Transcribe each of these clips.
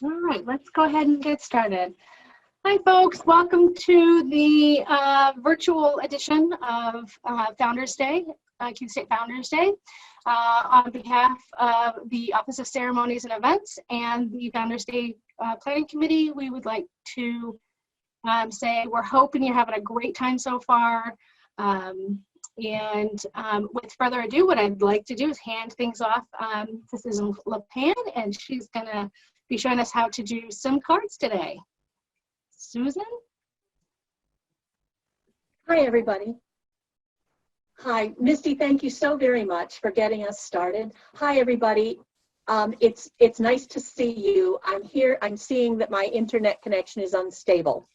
All right, let's go ahead and get started. Hi, folks. Welcome to the virtual edition of Founders Day, Q State Founders Day. On behalf of the Office of Ceremonies and Events and the Founders Day Planning Committee, we would like to say we're hoping you're having a great time so far. With further ado, what I'd like to do is hand things off to Susan LePan, and she's going to be showing us how to do some cards today. Susan? Hi, everybody. Hi, Misty, thank you so very much for getting us started. Hi, everybody. It's nice to see you. I'm seeing that my internet connection is unstable.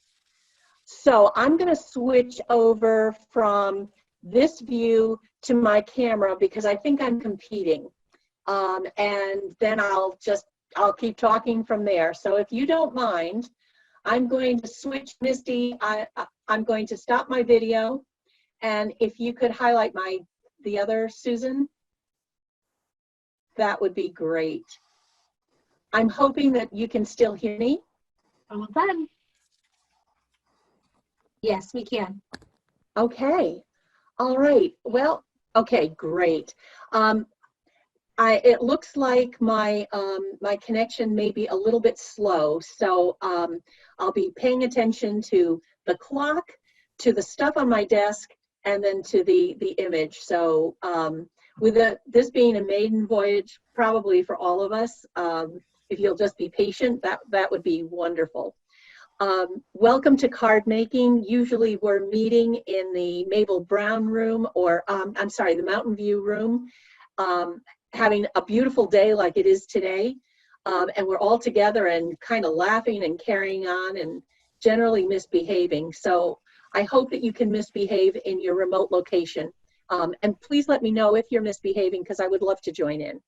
So I'm going to switch over from this view to my camera because I think I'm competing. And then I'll keep talking from there. So if you don't mind, I'm going to switch, Misty. I'm going to stop my video. And if you could highlight the other Susan, that would be great. I'm hoping that you can still hear me. All done. Yes, we can. Okay. All right. Well, okay, great. It looks like my connection may be a little bit slow, so I'll be paying attention to the clock, to the stuff on my desk, and then to the image. So with this being a maiden voyage, probably for all of us, if you'll just be patient, that would be wonderful. Welcome to card making. Usually we're meeting in the Mabel Brown room, or I'm sorry, the Mountain View room. Having a beautiful day like it is today, and we're all together and kind of laughing and carrying on and generally misbehaving. So I hope that you can misbehave in your remote location. And please let me know if you're misbehaving because I would love to join in.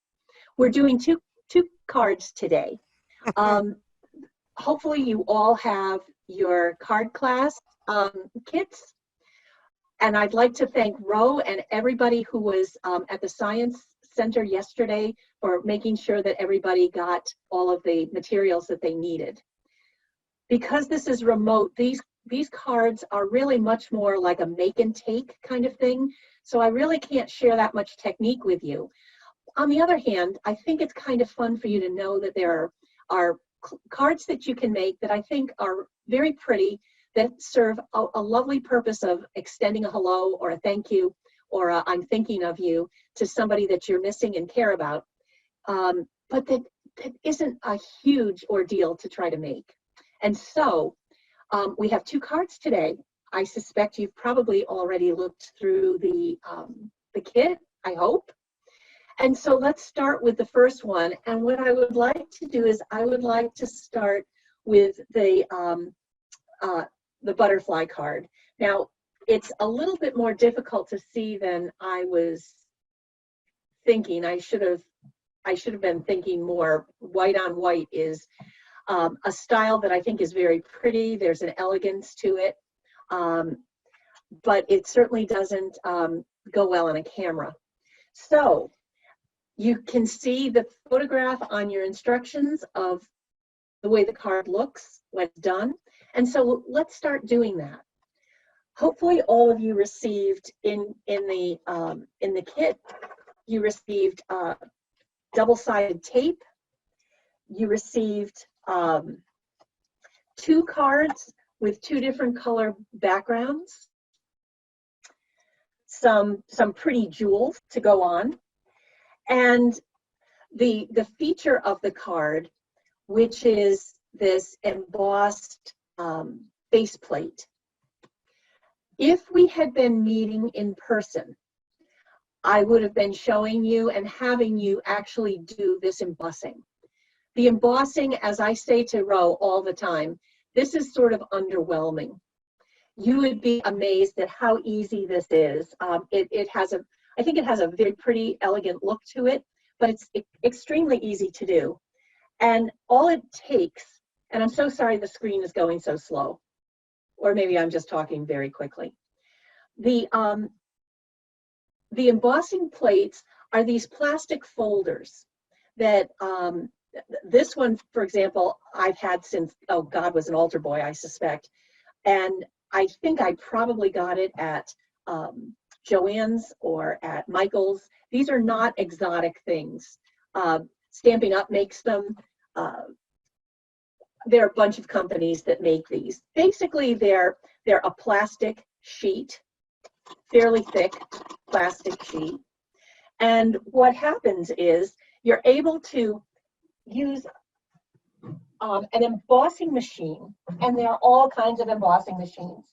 We're doing two cards today. Hopefully you all have your card class kits. And I'd like to thank Ro and everybody who was at the Science Center yesterday for making sure that everybody got all of the materials that they needed. Because this is remote, these cards are really much more like a make and take kind of thing. So I really can't share that much technique with you. On the other hand, I think it's kind of fun for you to know that there are cards that you can make that I think are very pretty, that serve a lovely purpose of extending a hello or a thank you or a I'm thinking of you to somebody that you're missing and care about. But that isn't a huge ordeal to try to make. And so we have two cards today. I suspect you've probably already looked through the kit, I hope. And so let's start with the first one. And what I would like to do is I would like to start with the butterfly card. Now, it's a little bit more difficult to see than I was thinking. I should have been thinking more. White on white is a style that I think is very pretty. There's an elegance to it, but it certainly doesn't go well on a camera. So you can see the photograph on your instructions of the way the card looks when it's done. And so let's start doing that. Hopefully all of you received in the kit, you received double-sided tape. You received 2 cards with 2 different color backgrounds, some pretty jewels to go on, and the feature of the card, which is this embossed base plate. If we had been meeting in person, I would have been showing you and having you actually do this embossing. The embossing, as I say to Ro all the time, this is sort of underwhelming. You would be amazed at how easy this is. I think it has a very pretty, elegant look to it, but it's extremely easy to do. And all it takes, and I'm so sorry the screen is going so slow, or maybe I'm just talking very quickly. The embossing plates are these plastic folders that this one, for example, I've had since, oh God, was an altar boy, I suspect. And I think I probably got it at Joann's or at Michael's. These are not exotic things. Stampin' Up makes them. There are a bunch of companies that make these. Basically, they're a plastic sheet, fairly thick plastic sheet. And what happens is you're able to use an embossing machine, and there are all kinds of embossing machines.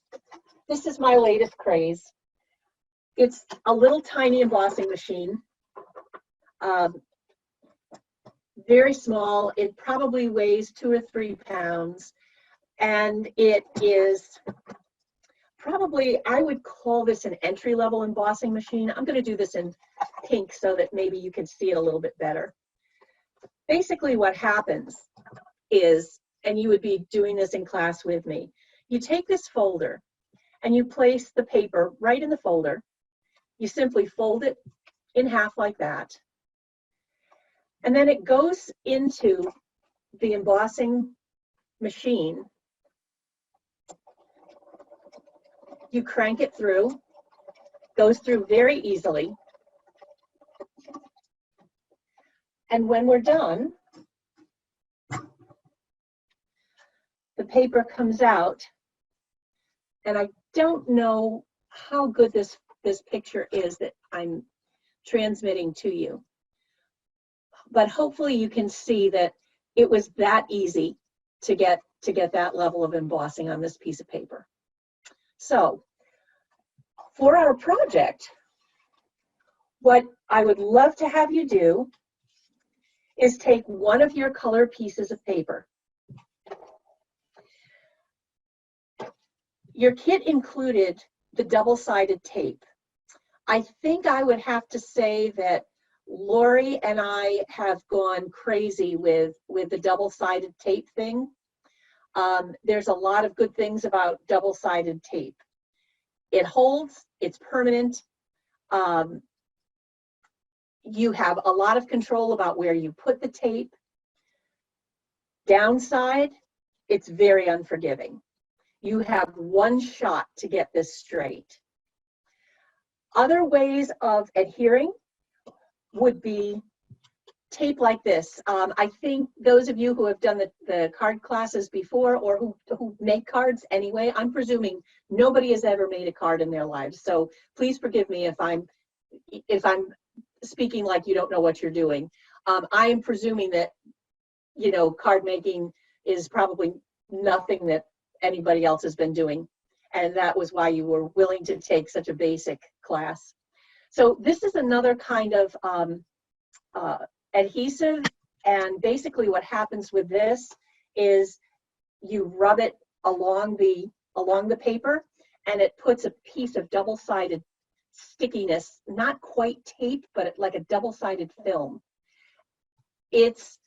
This is my latest craze. It's a little tiny embossing machine, very small. It probably weighs 2 or 3 pounds, and it is probably, I would call this an entry-level embossing machine. I'm going to do this in pink so that maybe you can see it a little bit better. Basically what happens is, and you would be doing this in class with me, you take this folder and you place the paper right in the folder. You simply fold it in half like that. And then it goes into the embossing machine. You crank it through, goes through very easily. And when we're done, the paper comes out. And I don't know how good this picture is that I'm transmitting to you. But hopefully you can see that it was that easy to get that level of embossing on this piece of paper. So for our project, what I would love to have you do is take one of your color pieces of paper. Your kit included the double-sided tape. I think I would have to say that Lori and I have gone crazy with the double-sided tape thing. There's a lot of good things about double-sided tape. It holds, it's permanent. You have a lot of control about where you put the tape. Downside, it's very unforgiving. You have one shot to get this straight. Other ways of adhering would be tape like this. I think those of you who have done the card classes before, or who make cards anyway, I'm presuming nobody has ever made a card in their lives. So please forgive me if I'm speaking like you don't know what you're doing. I am presuming that, you know, card making is probably nothing that anybody else has been doing. And that was why you were willing to take such a basic class. So this is another kind of adhesive. And basically what happens with this is you rub it along the paper, and it puts a piece of double-sided stickiness, not quite tape, but like a double-sided film. It's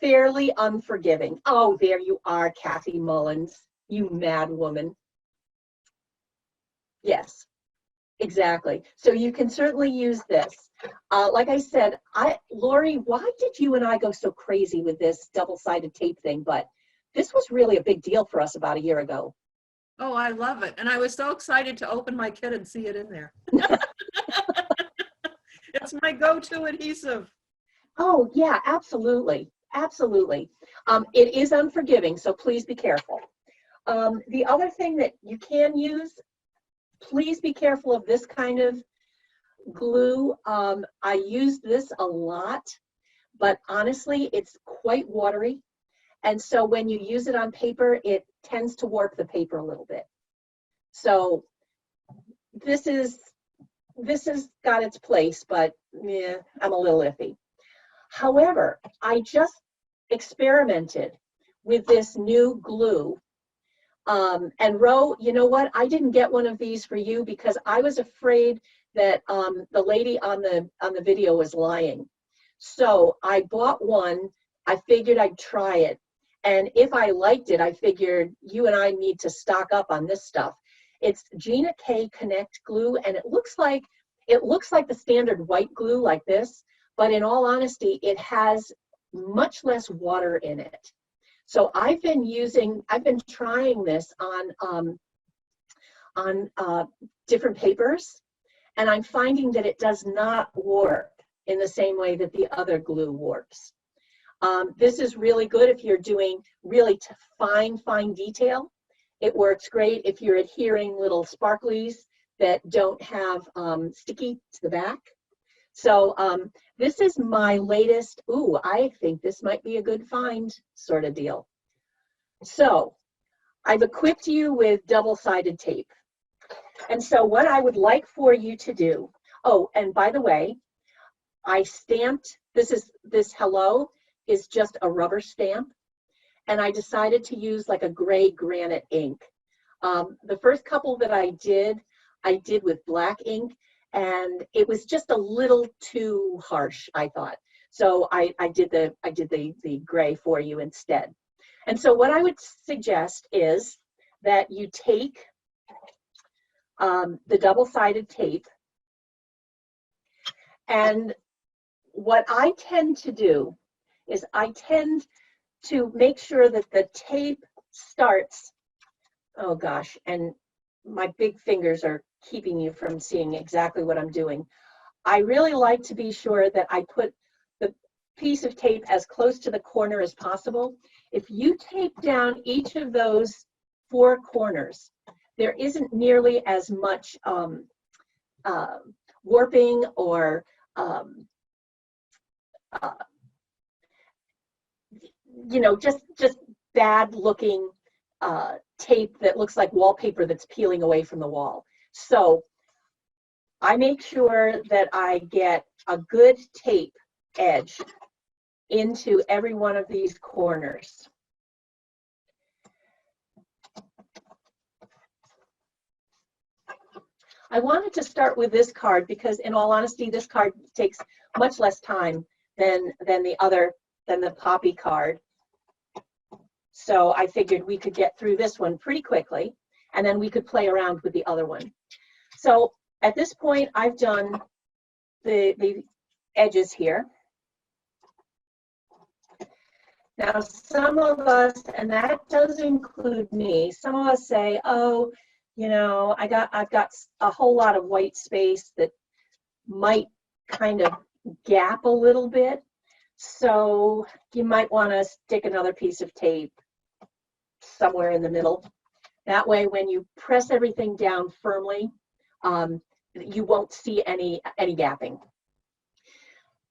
fairly unforgiving. Oh, there you are, Kathy Mullins, you mad woman. Yes, exactly. So you can certainly use this. Like I said, Lori, why did you and I go so crazy with this double-sided tape thing? But this was really a big deal for us about a year ago. Oh, I love it. And I was so excited to open my kit and see it in there. It's my go-to adhesive. Oh, yeah, absolutely. Absolutely. It is unforgiving, so please be careful. The other thing that you can use, please be careful of this kind of glue. I use this a lot, but honestly, it's quite watery. And so when you use it on paper, it tends to warp the paper a little bit. So this has got its place, but yeah, I'm a little iffy. However, I just experimented with this new glue. And Ro, you know what? I didn't get one of these for you because I was afraid that the lady on the video was lying. So I bought one. I figured I'd try it. And if I liked it, I figured you and I need to stock up on this stuff. It's Gina K Connect glue, and it looks like the standard white glue like this, but in all honesty, it has much less water in it. So I've been trying this on different papers, and I'm finding that it does not warp in the same way that the other glue warps. This is really good if you're doing really fine detail. It works great if you're adhering little sparklies that don't have sticky to the back. So this is my latest, ooh, I think this might be a good find sort of deal. So I've equipped you with double-sided tape. And so what I would like for you to do, oh, and by the way, I stamped, this hello is just a rubber stamp. And I decided to use like a gray granite ink. The first couple that I did with black ink, and it was just a little too harsh, I thought. So I did the gray for you instead. And so what I would suggest is that you take the double-sided tape, and what I tend to do is I tend to make sure that the tape starts, oh gosh, and my big fingers are keeping you from seeing exactly what I'm doing. I really like to be sure that I put the piece of tape as close to the corner as possible. If you tape down each of those 4 corners, there isn't nearly as much warping or you know, just bad looking tape that looks like wallpaper that's peeling away from the wall. So I make sure that I get a good tape edge into every one of these corners. I wanted to start with this card because, in all honesty, this card takes much less time than the poppy card. So I figured we could get through this one pretty quickly, and then we could play around with the other one. So at this point, I've done the edges here. Now, some of us, and that does include me, some of us say, oh, you know, I've got a whole lot of white space that might kind of gap a little bit. So you might want to stick another piece of tape somewhere in the middle. That way, when you press everything down firmly, you won't see any gapping.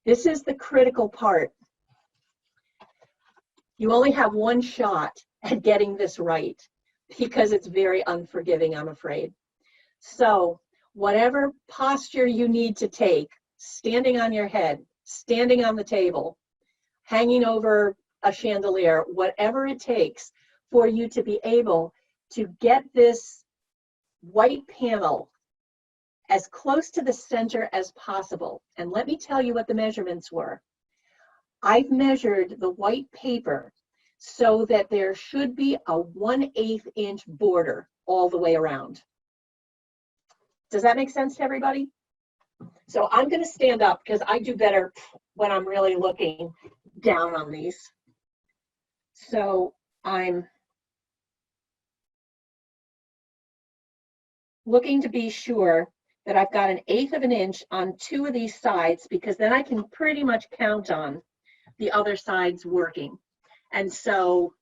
This is the critical part. You only have one shot at getting this right because it's very unforgiving, I'm afraid. So whatever posture you need to take, standing on your head, standing on the table, hanging over a chandelier, whatever it takes for you to be able to get this white panel as close to the center as possible. And let me tell you what the measurements were. I've measured the white paper so that there should be a 1/8 inch border all the way around. Does that make sense to everybody? So I'm going to stand up because I do better when I'm really looking down on these. So I'm looking to be sure that I've got 1/8 inch on 2 of these sides, because then I can pretty much count on the other sides working. And so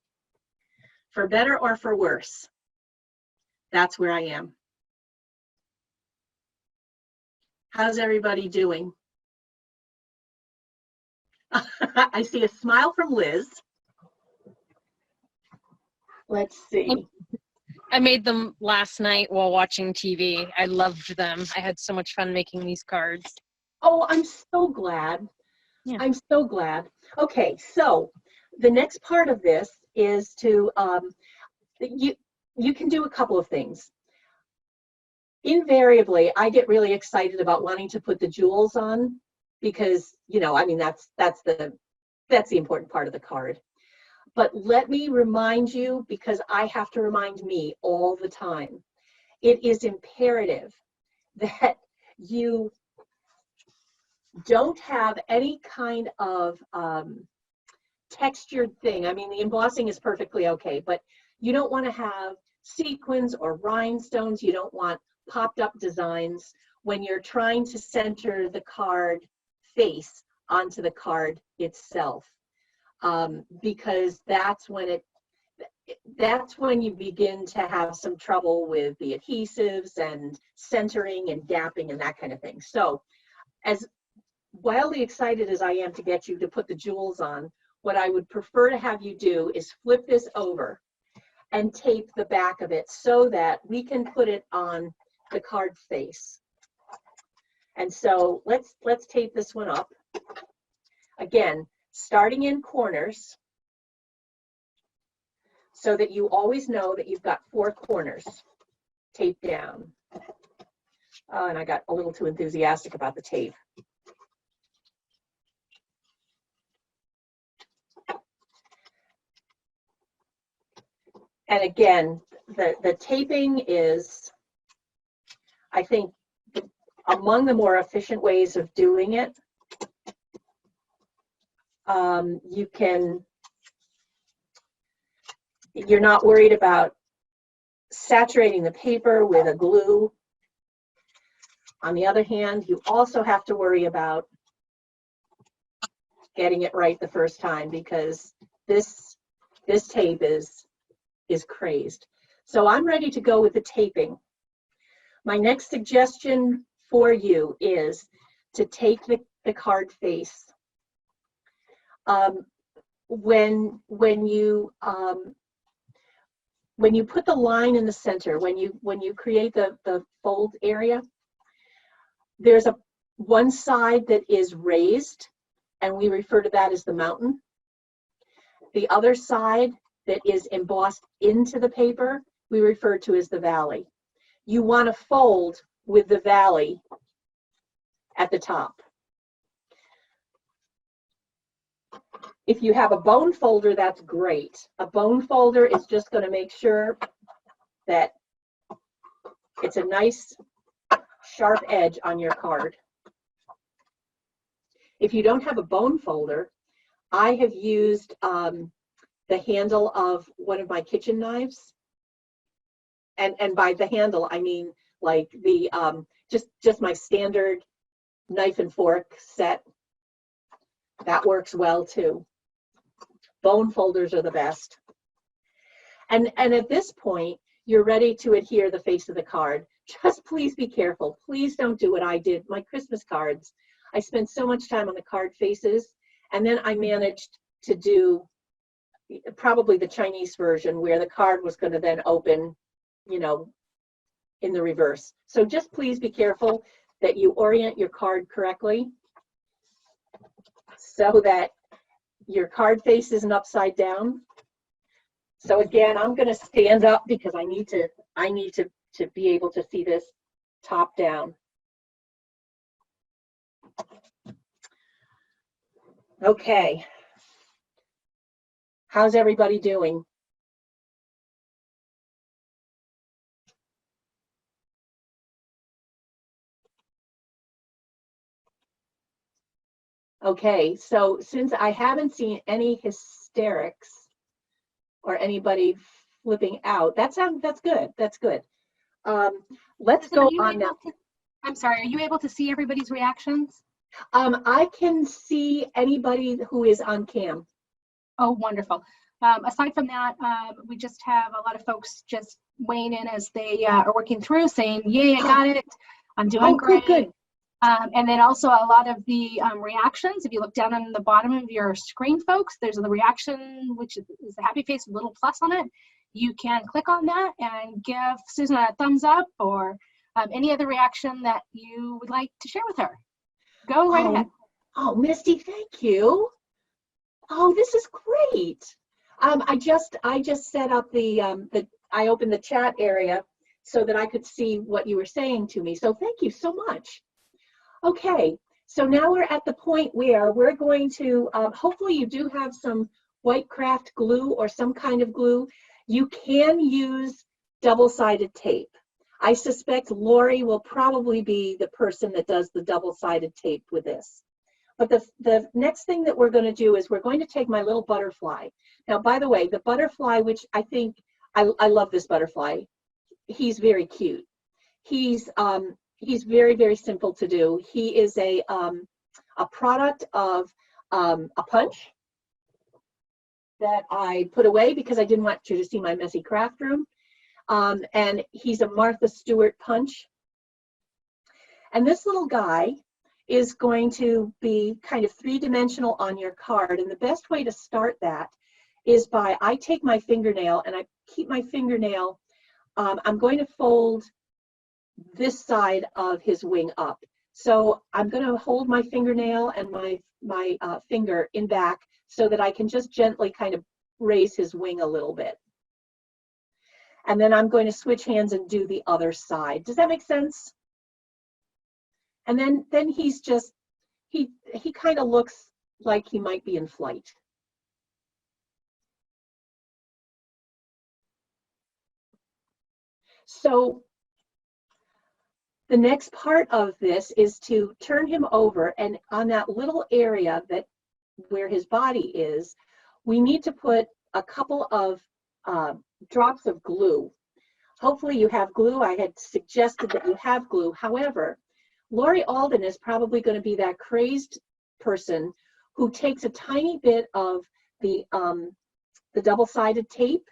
for better or for worse, that's where I am. How's everybody doing? I see a smile from Liz. Let's see. I made them last night while watching TV. I loved them. I had so much fun making these cards. Oh, I'm so glad. Yeah. I'm so glad. Okay, so the next part of this is to, you can do a couple of things. Invariably, I get really excited about wanting to put the jewels on because, you know, I mean, that's the important part of the card. But let me remind you, because I have to remind me all the time, it is imperative that you don't have any kind of textured thing. I mean, the embossing is perfectly okay, but you don't want to have sequins or rhinestones. You don't want popped up designs when you're trying to center the card face onto the card itself, because that's when you begin to have some trouble with the adhesives and centering and gapping and that kind of thing. So as wildly excited as I am to get you to put the jewels on, what I would prefer to have you do is flip this over and tape the back of it so that we can put it on the card face. And so let's tape this one up. Again, starting in corners so that you always know that you've got 4 corners taped down. And I got a little too enthusiastic about the tape. And again, the taping is, I think, among the more efficient ways of doing it. You're not worried about saturating the paper with a glue. On the other hand, you also have to worry about getting it right the first time, because this tape is crazed. So I'm ready to go with the taping. My next suggestion for you is to take the card face. When you put the line in the center, when you create the fold area, there's one side that is raised, and we refer to that as the mountain. The other side that is embossed into the paper, we refer to as the valley. You want to fold with the valley at the top. If you have a bone folder, that's great. A bone folder is just going to make sure that it's a nice sharp edge on your card. If you don't have a bone folder, I have used the handle of one of my kitchen knives. And by the handle, I mean like the just my standard knife and fork set. That works well too. Bone folders are the best. And at this point, you're ready to adhere the face of the card. Just please be careful. Please don't do what I did. My Christmas cards, I spent so much time on the card faces, and then I managed to do probably the Chinese version where the card was going to then open, you know, in the reverse. So just please be careful that you orient your card correctly so that your card face isn't upside down. So again, I'm going to stand up because I need to be able to see this top down. Okay. How's everybody doing? Okay, so since I haven't seen any hysterics or anybody flipping out, that's good. That's good. Let's go on now. I'm sorry, are you able to see everybody's reactions? I can see anybody who is on cam. Oh, wonderful. Aside from that, we just have a lot of folks just weighing in as they are working through, saying, yay, I got it. I'm doing great. Good. And then also a lot of the reactions. If you look down on the bottom of your screen, folks, there's the reaction, which is the happy face with a little plus on it. You can click on that and give Susan a thumbs up or any other reaction that you would like to share with her. Go right ahead. Oh, Misty, thank you. Oh, this is great. I just set up I opened the chat area so that I could see what you were saying to me. So thank you so much. Okay, so now we're at the point where we're going to, hopefully you do have some white craft glue or some kind of glue. You can use double-sided tape. I suspect Lori will probably be the person that does the double-sided tape with this. But the next thing that we're going to do is we're going to take my little butterfly. Now, by the way, the butterfly, which I think, I love this butterfly. He's very cute. He's very, very simple to do. He is a product of a punch that I put away because I didn't want you to see my messy craft room. And he's a Martha Stewart punch. And this little guy is going to be kind of three-dimensional on your card. And the best way to start that is by, I take my fingernail and I keep my fingernail, I'm going to fold this side of his wing up. So I'm going to hold my fingernail and my finger in back so that I can just gently kind of raise his wing a little bit. And then I'm going to switch hands and do the other side. Does that make sense? And then he's just, he kind of looks like he might be in flight. So the next part of this is to turn him over, and on that little area that where his body is, we need to put a couple of drops of glue. Hopefully you have glue. I had suggested that you have glue. However, Lori Alden is probably going to be that crazed person who takes a tiny bit of the double-sided tape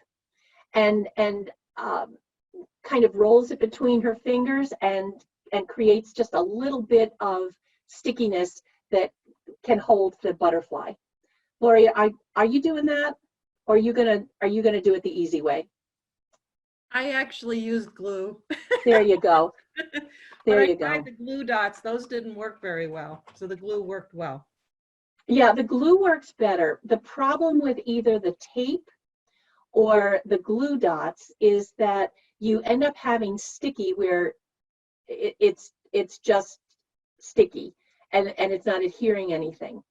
and kind of rolls it between her fingers and creates just a little bit of stickiness that can hold the butterfly. Lori, are you doing that, or are you gonna do it the easy way? I actually used glue. There you go. There you I tried go. the glue dots. Those didn't work very well. So the glue worked well. Yeah, the glue works better. The problem with either the tape or the glue dots is that you end up having sticky where it's just sticky and it's not adhering anything.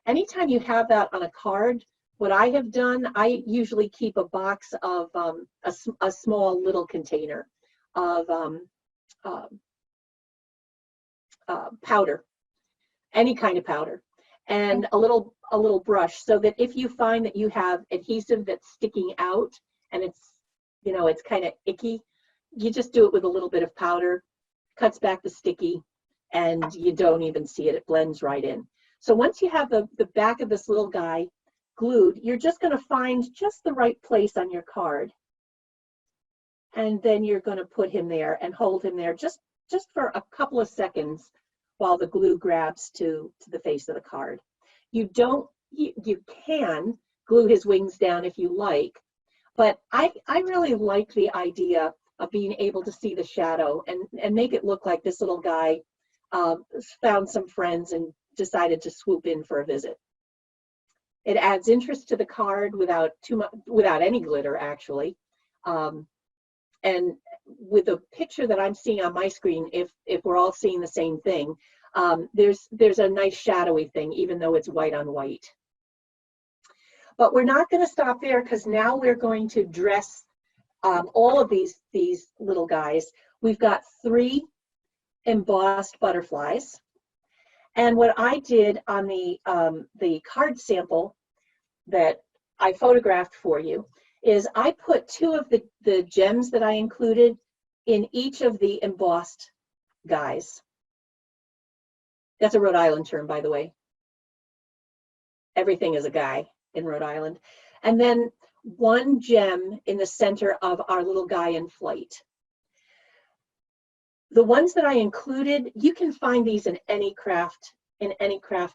Anytime you have that on a card, what I have done, I usually keep a box of a small little container of powder, any kind of powder, and a little brush, so that if you find that you have adhesive that's sticking out and it's, you know, it's kind of icky, you just do it with a little bit of powder, cuts back the sticky, and you don't even see it. It blends right in. So once you have the back of this little guy glued, you're just going to find just the right place on your card, and then you're going to put him there and hold him there just for a couple of seconds while the glue grabs to the face of the card. You can glue his wings down if you like, but I really like the idea of being able to see the shadow and make it look like this little guy found some friends and decided to swoop in for a visit. It adds interest to the card without any glitter, actually. And with the picture that I'm seeing on my screen, if we're all seeing the same thing, there's a nice shadowy thing, even though it's white on white. But we're not going to stop there, because now we're going to dress all of these little guys. We've got 3 embossed butterflies. And what I did on the card sample that I photographed for you is I put 2 of the gems that I included in each of the embossed guys. That's a Rhode Island term, by the way. Everything is a guy in Rhode Island. And then 1 gem in the center of our little guy in flight. The ones that I included, you can find these in any craft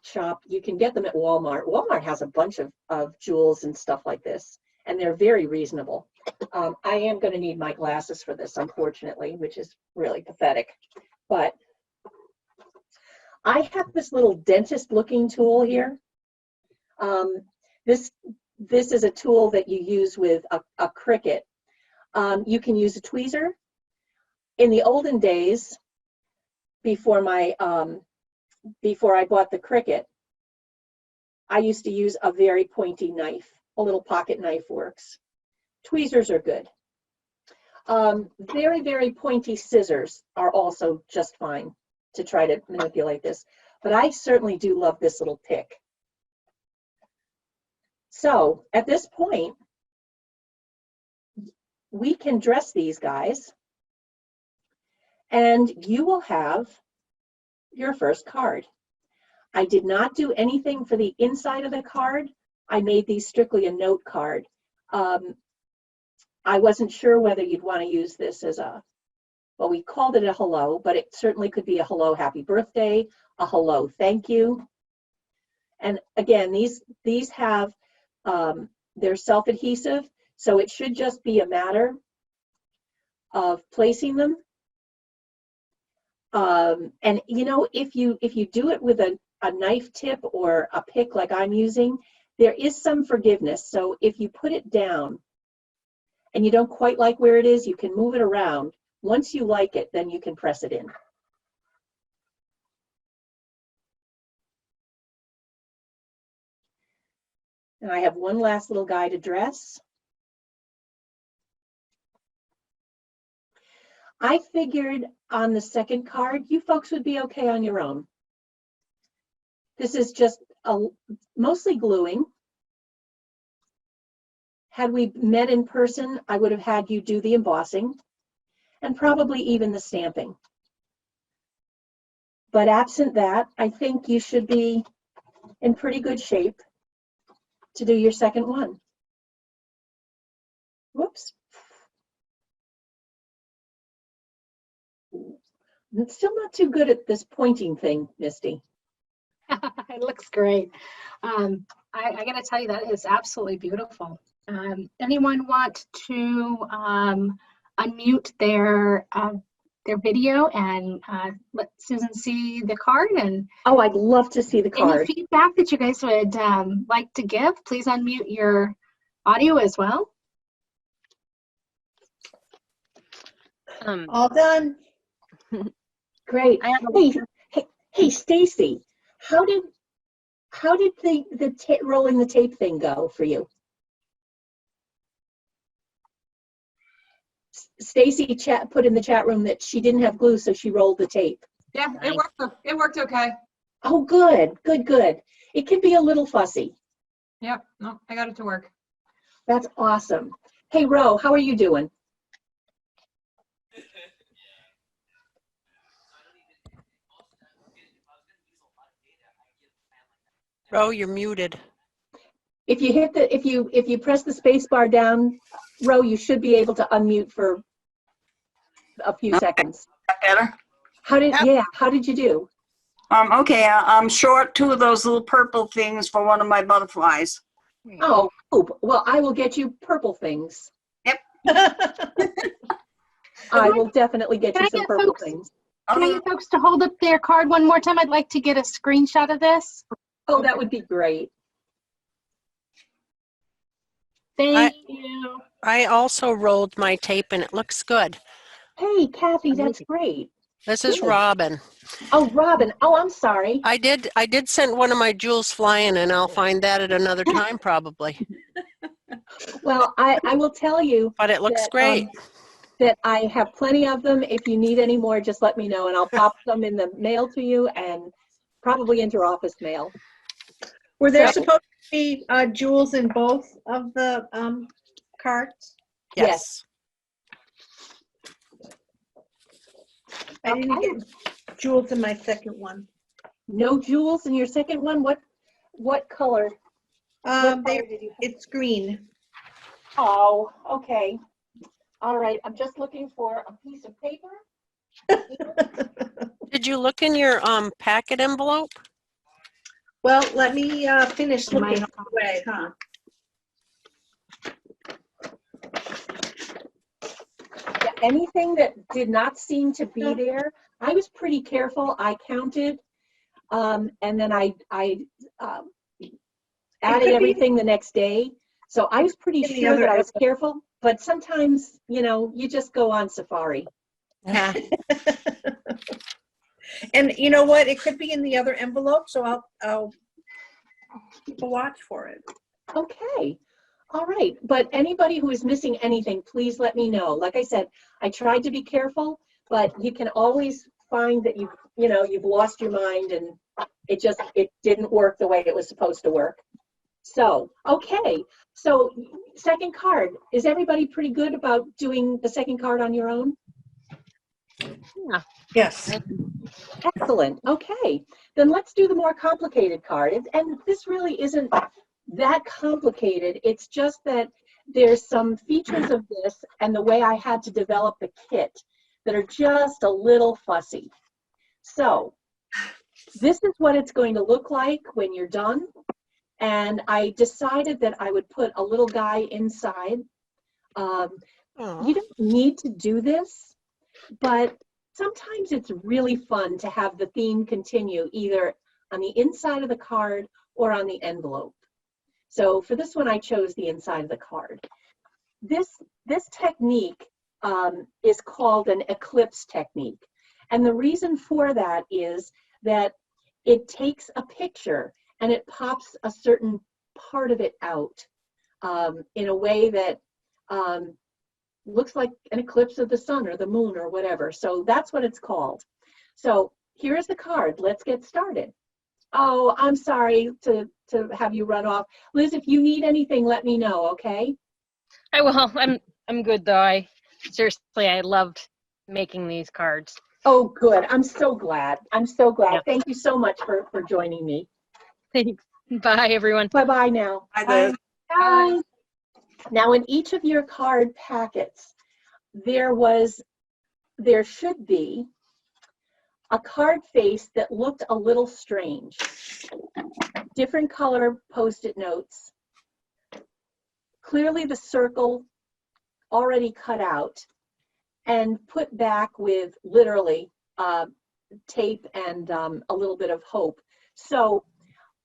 shop. You can get them at Walmart. Walmart has a bunch of jewels and stuff like this, and they're very reasonable. I am going to need my glasses for this, unfortunately, which is really pathetic. But I have this little dentist looking tool here. This is a tool that you use with a Cricut. You can use a tweezer. In the olden days, before I bought the Cricut, I used to use a very pointy knife. A little pocket knife works. Tweezers are good. Very, very pointy scissors are also just fine to try to manipulate this. but I certainly do love this little pick. So at this point, we can dress these guys, and you will have your first card. I did not do anything for the inside of the card. I made these strictly a note card. I wasn't sure whether you'd want to use this as a, well, we called it a hello, but it certainly could be a hello, happy birthday, a hello, thank you. And again, these have, they're self-adhesive, so it should just be a matter of placing them. And you know, if you do it with a knife tip or a pick like I'm using, there is some forgiveness. So if you put it down and you don't quite like where it is, you can move it around. Once you like it, then you can press it in. And I have one last little guy to dress. I figured on the second card, you folks would be okay on your own. This is just mostly gluing. Had we met in person, I would have had you do the embossing and probably even the stamping. But absent that, I think you should be in pretty good shape to do your second one. Whoops. It's still not too good at this pointing thing, Misty. It looks great. I got to tell you, that is absolutely beautiful. Anyone want to unmute their video and let Susan see the card? And Oh, I'd love to see the card. any feedback that you guys would like to give, please unmute your audio as well. All done. Great. I have Hey, Stacy, how did the rolling the tape thing go for you? Stacy put in the chat room that she didn't have glue, so she rolled the tape. Yeah, it worked okay. Oh, good. It can be a little fussy. Yep, no, I got it to work. That's awesome. Hey, Ro, how are you doing? Ro, you're muted. If you hit the, if you press the space bar down, Ro, you should be able to unmute for a few seconds. Better. How did, Yep. yeah, how did you do? Okay, I'm short 2 of those little purple things for one of my butterflies. Oh, poop. Well, I will get you purple things. Yep. I will definitely get Can you I some get purple folks- things. Can I get folks to hold up their card one more time? I'd like to get a screenshot of this. Oh, that would be great. Thank you. I also rolled my tape and it looks good. Hey, Kathy, that's great. This is Good. Robin. Oh, Robin. Oh, I'm sorry. I did send one of my jewels flying and I'll find that at another time probably. Well, I will tell you But it looks that, great. that I have plenty of them. If you need any more, just let me know and I'll pop them in the mail to you and probably into your office mail. Were there So- supposed to be jewels in both of the cards? Yes. I didn't get jewels in my second one. No jewels in your second one? What color? What color did you have? It's green. Oh, okay. All right, I'm just looking for a piece of paper. Did you look in your packet envelope? Well, let me finish Might looking not. away, huh? Yeah, anything that did not seem to be there, I was pretty careful. I counted, and then I added everything the next day. So I was pretty In the sure other that I was careful, but sometimes, you know, you just go on safari. Yeah. And you know what? It could be in the other envelope, so I'll keep a watch for it. Okay. All right. But anybody who is missing anything, please let me know. Like I said, I tried to be careful, but you can always find that you've lost your mind and it didn't work the way it was supposed to work. So, okay. So second card, is everybody pretty good about doing the second card on your own? Yes. Excellent. Okay. Then let's do the more complicated card. And this really isn't that complicated. It's just that there's some features of this and the way I had to develop the kit that are just a little fussy. So this is what it's going to look like when you're done. And I decided that I would put a little guy inside. Oh. You don't need to do this, but sometimes it's really fun to have the theme continue either on the inside of the card or on the envelope. So for this one, I chose the inside of the card. This technique is called an Eclipse Technique. And the reason for that is that it takes a picture and it pops a certain part of it out in a way that looks like an eclipse of the sun or the moon or whatever. So that's what it's called. So here's the card. Let's get started. Oh, I'm sorry to have you run off. Liz, if you need anything, let me know, okay? I will. I'm good though. I loved making these cards. Oh, good. I'm so glad. I'm so glad. Yeah. Thank you so much for joining me. Thanks. Bye, everyone. Bye-bye now. Hi, Liz. Bye. Now, in each of your card packets, there should be a card face that looked a little strange. Different color Post-it notes. Clearly the circle already cut out and put back with literally tape and a little bit of hope. So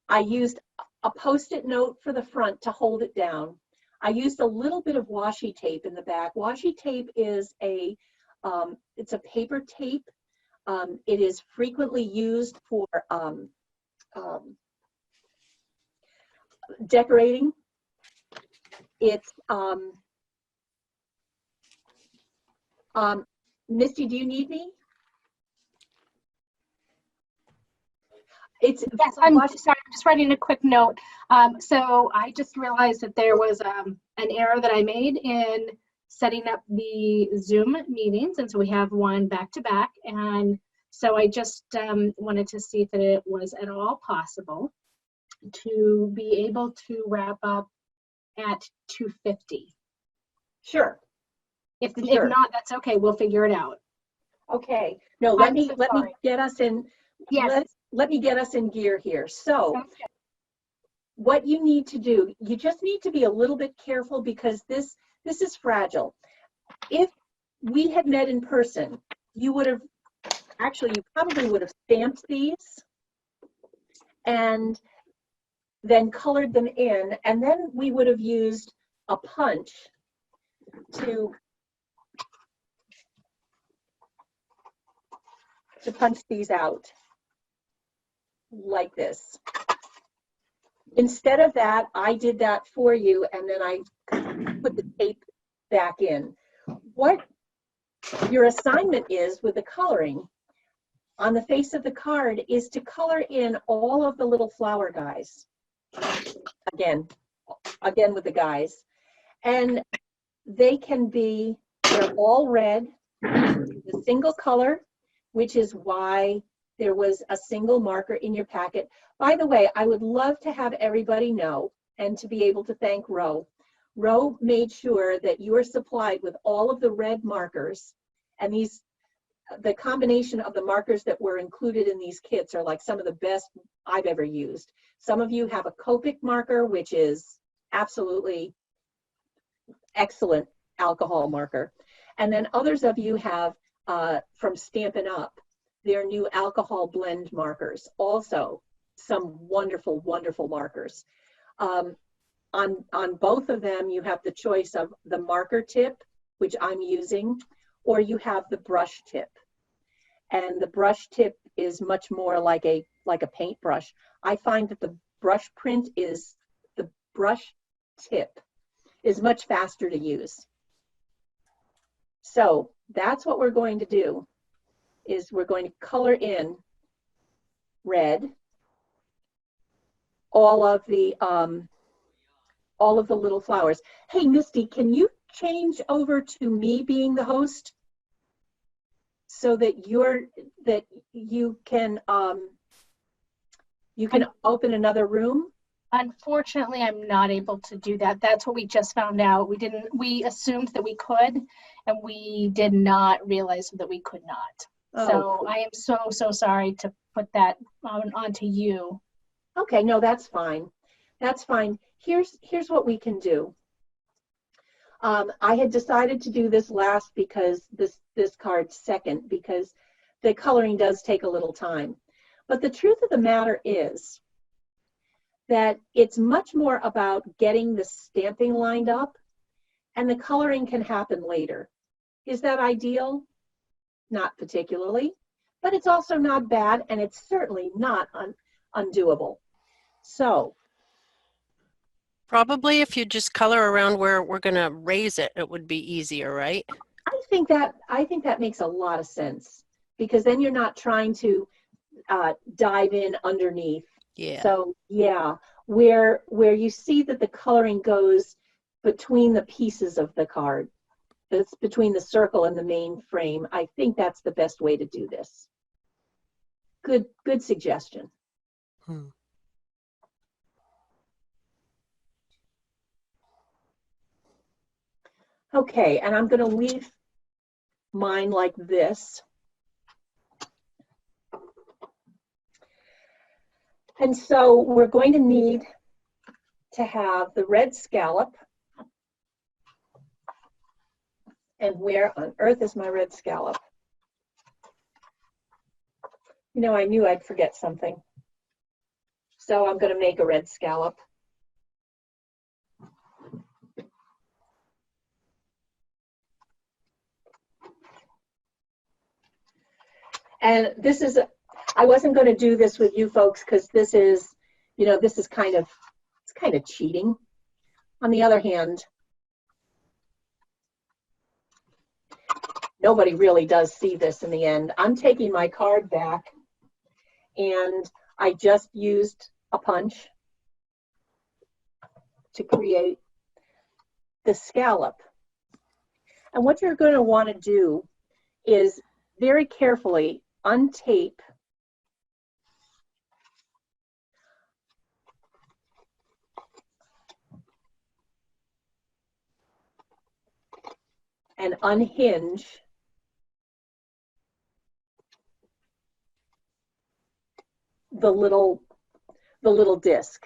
I used a Post-it note for the front to hold it down. I used a little bit of washi tape in the back. Washi tape is it's a paper tape. It is frequently used for decorating. It's Misty, do you need me? Yes, I'm sorry, I'm just writing a quick note. So I just realized that there was an error that I made in setting up the Zoom meetings, and so we have one back to back, and so I just wanted to see if it was at all possible to be able to wrap up at 2:50. Sure. If Sure. not, that's okay. We'll figure it out. Okay. No, let I'm me so let me sorry. get us in. Yes. Let me get us in gear here. So Okay. what you need to do, you just need to be a little bit careful because this is fragile. If we had met in person, you probably would have stamped these and then colored them in, and then we would have used a punch to punch these out like this. Instead of that, I did that for you, and then I put the tape back in. What your assignment is with the coloring on the face of the card is to color in all of the little flower guys. Again with the guys. And they're all red, a single color, which is why there was a single marker in your packet. By the way, I would love to have everybody know and to be able to thank Ro. Ro made sure that you are supplied with all of the red markers, and the combination of the markers that were included in these kits are like some of the best I've ever used. Some of you have a Copic marker, which is absolutely excellent alcohol marker. And then others of you have from Stampin' Up, their new alcohol blend markers, also some wonderful, wonderful markers. On both of them, you have the choice of the marker tip, which I'm using, or you have the brush tip. And the brush tip is much more like a paintbrush. I find that the brush tip is much faster to use. So that's what we're going to do, is we're going to color in red all of the little flowers. Hey, Misty, can you change over to me being the host so that you can open another room? Unfortunately, I'm not able to do that. That's what we just found out. We assumed that we could, and we did not realize that we could not. Oh, So cool. I am so sorry to put that onto you. Okay, no, that's fine. That's fine. Here's what we can do. I had decided to do this last because this card's second, because the coloring does take a little time. But the truth of the matter is that it's much more about getting the stamping lined up, and the coloring can happen later. Is that ideal? Not particularly, but it's also not bad, and it's certainly not undoable. So Probably if you just color around where we're going to raise it, it would be easier, right? I think that makes a lot of sense, because then you're not trying to dive in underneath. Yeah. So yeah, where you see that the coloring goes between the pieces of the card, it's between the circle and the main frame. I think that's the best way to do this. Good suggestion. Okay, and I'm going to leave mine like this. And so we're going to need to have the red scallop. And where on earth is my red scallop? You know, I knew I'd forget something. So I'm going to make a red scallop. And this is, I wasn't going to do this with you folks because this is, you know, this is kind of cheating. On the other hand, nobody really does see this in the end. I'm taking my card back, and I just used a punch to create the scallop. And what you're going to want to do is very carefully untape and unhinge the little disc.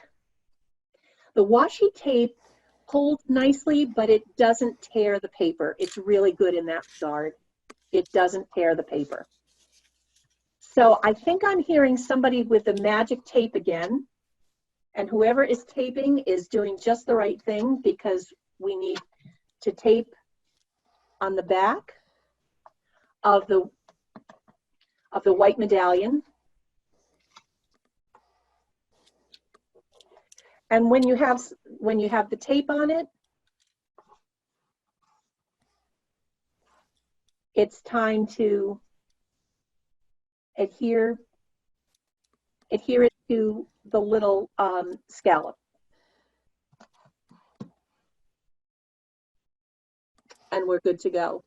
The washi tape holds nicely, but it doesn't tear the paper. It's really good in that regard. It doesn't tear the paper. So I think I'm hearing somebody with the magic tape again, and whoever is taping is doing just the right thing, because we need to tape on the back of the white medallion. And when you have the tape on it, it's time to adhere it to the little scallop. And we're good to go.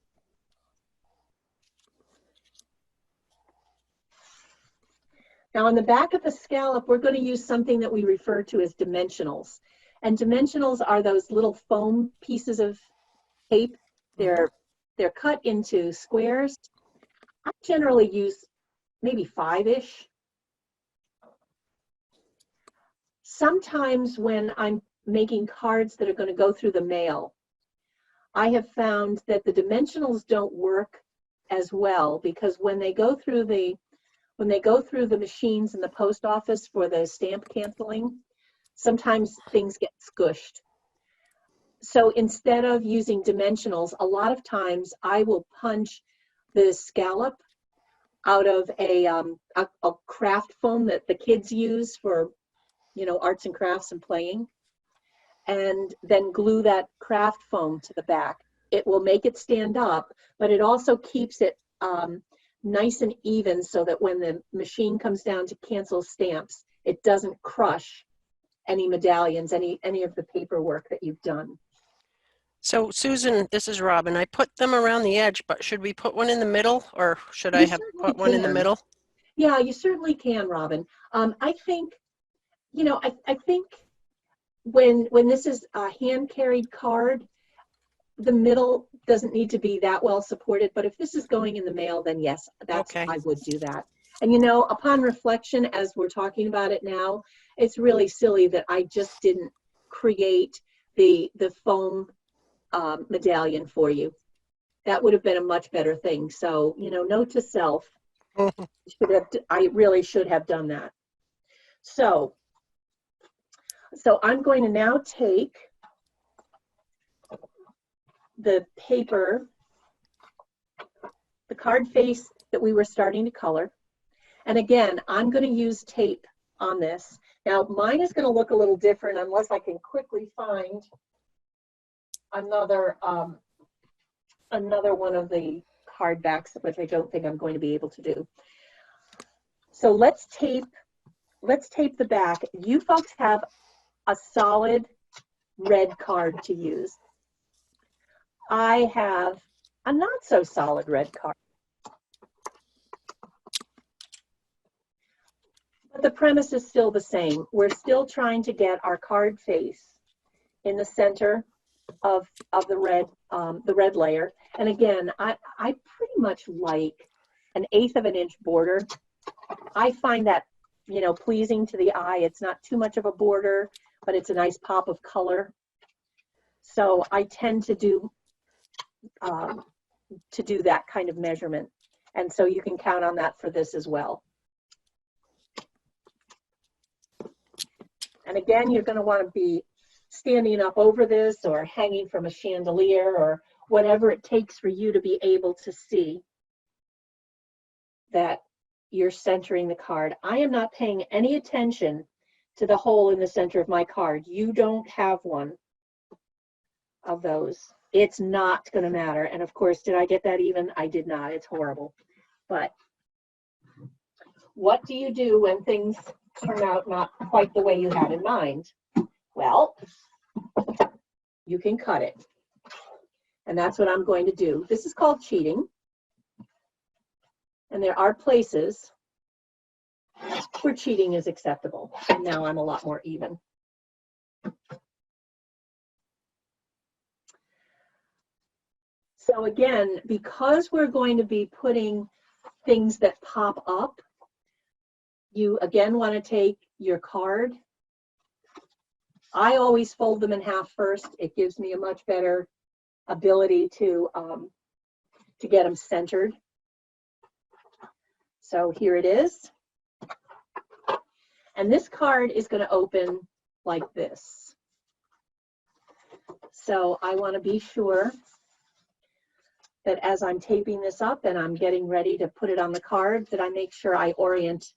Now on the back of the scallop, we're going to use something that we refer to as dimensionals. And dimensionals are those little foam pieces of tape. They're cut into squares. I generally use maybe 5-ish. Sometimes when I'm making cards that are going to go through the mail, I have found that the dimensionals don't work as well, because when they go through the machines in the post office for the stamp canceling, sometimes things get squished. So instead of using dimensionals, a lot of times I will punch the scallop out of a craft foam that the kids use for, you know, arts and crafts and playing, and then glue that craft foam to the back. It will make it stand up, but it also keeps it nice and even, so that when the machine comes down to cancel stamps, it doesn't crush any medallions, any of the paperwork that you've done. So Susan, this is Robin. I put them around the edge, but should we put one in the middle, or should I You have certainly put one in the can. middle? Yeah, you certainly can, Robin. I think, you know, I think when this is a hand-carried card, the middle doesn't need to be that well supported, but if this is going in the mail, then yes, Okay. I would do that. And you know, upon reflection, as we're talking about it now, it's really silly that I just didn't create the foam medallion for you. That would have been a much better thing. So, you know, note to self, I really should have done that. So I'm going to now take the paper, the card face that we were starting to color. And again, I'm going to use tape on this. Now, mine is going to look a little different unless I can quickly find another one of the card backs, which I don't think I'm going to be able to do. So let's tape the back. You folks have a solid red card to use. I have a not so solid red card. But the premise is still the same. We're still trying to get our card face in the center of the red layer. And again, I pretty much like an 1/8 of an inch border. I find that, you know, pleasing to the eye. It's not too much of a border, but it's a nice pop of color. So I tend to do that kind of measurement. And so you can count on that for this as well. And again, you're going to want to be standing up over this or hanging from a chandelier or whatever it takes for you to be able to see that you're centering the card. I am not paying any attention to the hole in the center of my card. You don't have one of those. It's not going to matter. And of course, did I get that even? I did not. It's horrible. But what do you do when things turn out not quite the way you had in mind? Well, you can cut it. And that's what I'm going to do. This is called cheating. And there are places where cheating is acceptable. And now I'm a lot more even. So again, because we're going to be putting things that pop up, you again want to take your card. I always fold them in half first. It gives me a much better ability to get them centered. So here it is. And this card is going to open like this. So I want to be sure that as I'm taping this up and I'm getting ready to put it on the card, that I make sure I orient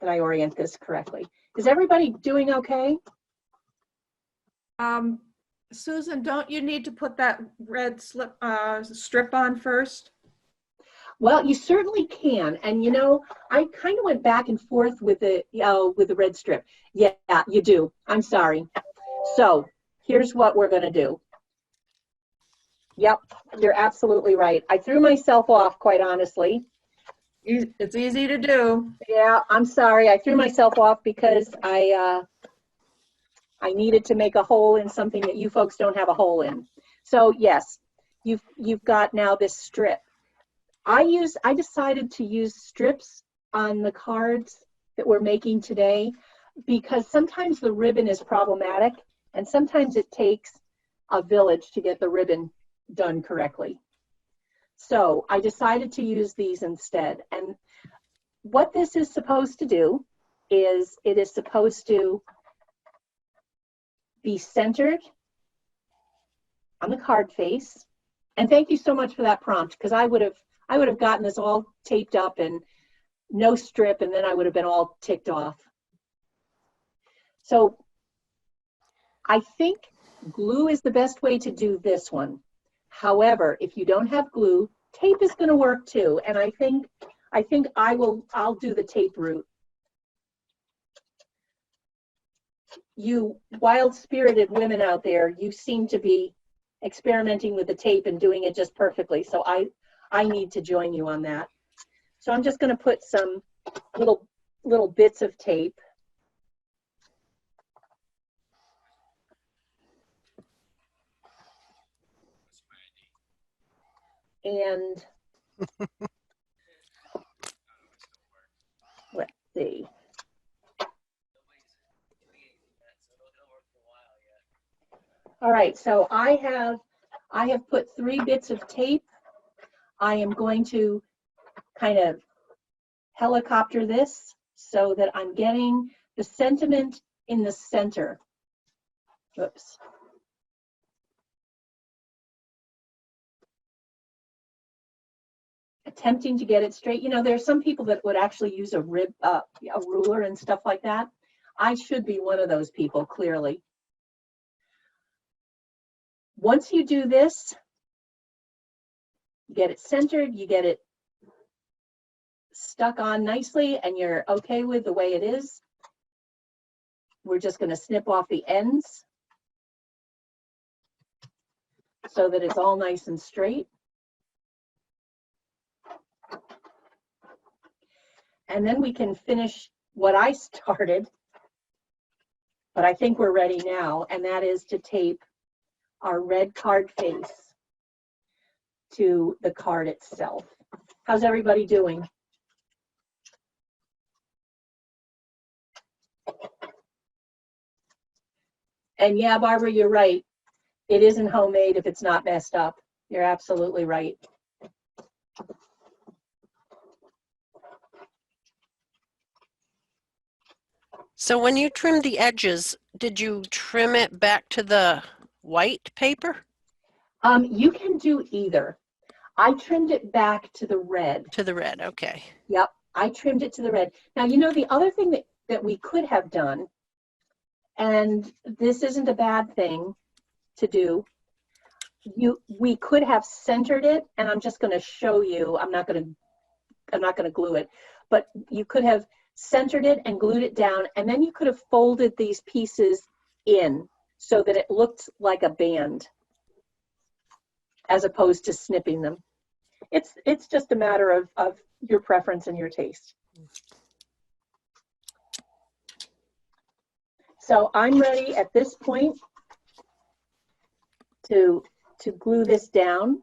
this correctly. Is everybody doing okay? Susan, don't you need to put that red strip on first? Well, you certainly can. And you know, I kind of went back and forth with the red strip. Yeah, you do. I'm sorry. So here's what we're going to do. Yep, you're absolutely right. I threw myself off, quite honestly. It's easy to do. Yeah, I'm sorry. I threw myself off because I needed to make a hole in something that you folks don't have a hole in. So yes, you've got now this strip. I decided to use strips on the cards that we're making today because sometimes the ribbon is problematic and sometimes it takes a village to get the ribbon done correctly. So I decided to use these instead. And what this is supposed to do is it is supposed to be centered on the card face. And thank you so much for that prompt, because I would have gotten this all taped up and no strip, and then I would have been all ticked off. So I think glue is the best way to do this one. However, if you don't have glue, tape is going to work too. And I think I'll do the tape route. you wild-spirited women out there, you seem to be experimenting with the tape and doing it just perfectly. So I need to join you on that. So I'm just going to put some little bits of tape. And let's see. All right, so I have put 3 bits of tape. I am going to kind of helicopter this so that I'm getting the sentiment in the center. Oops. Attempting to get it straight. You know, there's some people that would actually use a ruler and stuff like that. I should be one of those people, clearly. Once you do this, you get it centered, you get it stuck on nicely, and you're okay with the way it is. We're just going to snip off the ends so that it's all nice and straight. And then we can finish what I started, but I think we're ready now, and that is to tape our red card face to the card itself. How's everybody doing? And yeah, Barbara, you're right. It isn't homemade if it's not messed up. You're absolutely right. So when you trimmed the edges, did you trim it back to the white paper? You can do either. I trimmed it back to the red. To the red, okay. Yep, I trimmed it to the red. Now, you know, the other thing that we could have done, and this isn't a bad thing to do, we could have centered it, and I'm just going to show you. I'm not going to glue it, but you could have centered it and glued it down, and then you could have folded these pieces in so that it looked like a band as opposed to snipping them. It's just a matter of your preference and your taste. So I'm ready at this point to glue this down.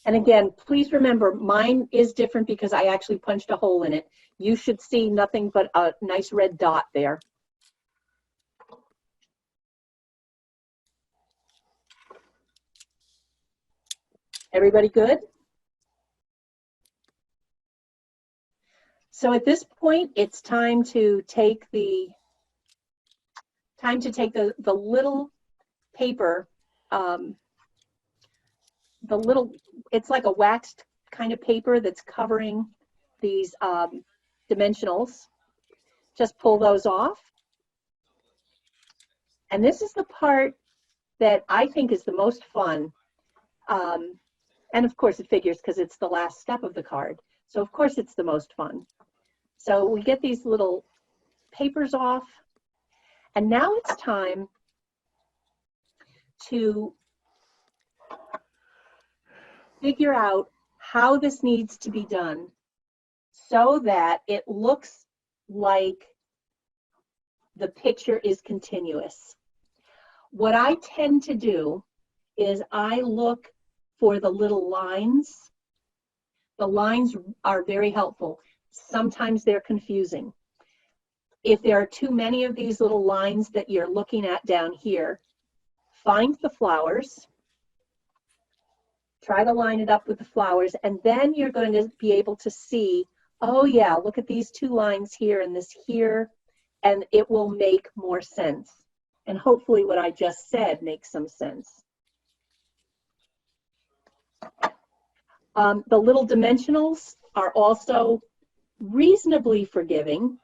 And again, please remember, mine is different because I actually punched a hole in it. You should see nothing but a nice red dot there. Everybody good? So at this point, it's time to take the little paper, it's like a waxed kind of paper that's covering these dimensionals. Just pull those off. And this is the part that I think is the most fun. And of course it figures because it's the last step of the card. So of course it's the most fun. So we get these little papers off. And now it's time to figure out how this needs to be done so that it looks like the picture is continuous. What I tend to do is I look for the little lines. The lines are very helpful. Sometimes they're confusing. If there are too many of these little lines that you're looking at down here, find the flowers, try to line it up with the flowers, and then you're going to be able to see, oh yeah, look at these 2 lines here and this here, and it will make more sense. And hopefully what I just said makes some sense. The little dimensionals are also reasonably forgiving.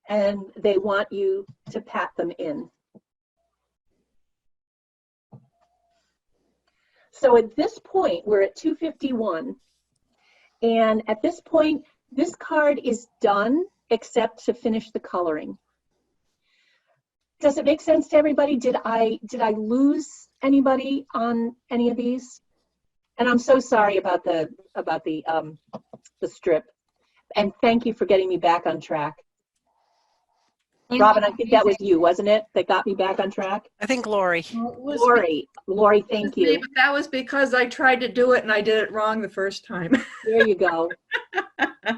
and they want you to pat them in. So at this point, we're at 2:51. And at this point, this card is done except to finish the coloring. Does it make sense to everybody? Did I lose anybody on any of these? And I'm so sorry about the strip. And thank you for getting me back on track. Robin, I think that was you, wasn't it, that got me back on track? I think Lori. Lori, thank you. But that was because I tried to do it and I did it wrong the first time. There you go.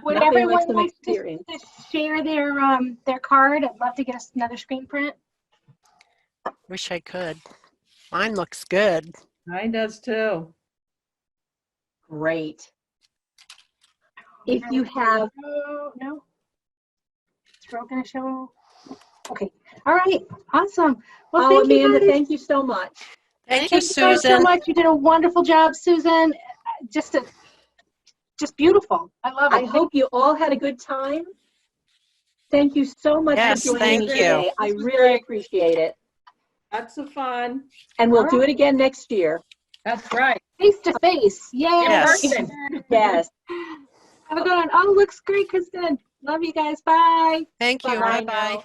Would Nothing like everyone some like to experience. share their card? I'd love to get us another screen print. Wish I could. Mine looks good. Mine does too. Great. If you have, Oh, no. Is Ro gonna show? Okay. All right. Awesome. Well, oh, thank you Amanda, guys. thank you so much. Thank you, Thank you guys so Susan. much. You did a wonderful job, Susan. Just beautiful. I love it. I hope you all had a good time. Thank you so much Yes, for joining thank me you. today. I really appreciate it. Lots of fun. And we'll do it again next year. That's right. Face to face. Yay. Yes. Yes. Have a good one. Oh, looks great, Kristen. Love you guys. Bye. Thank you. Bye-bye Bye-bye. now.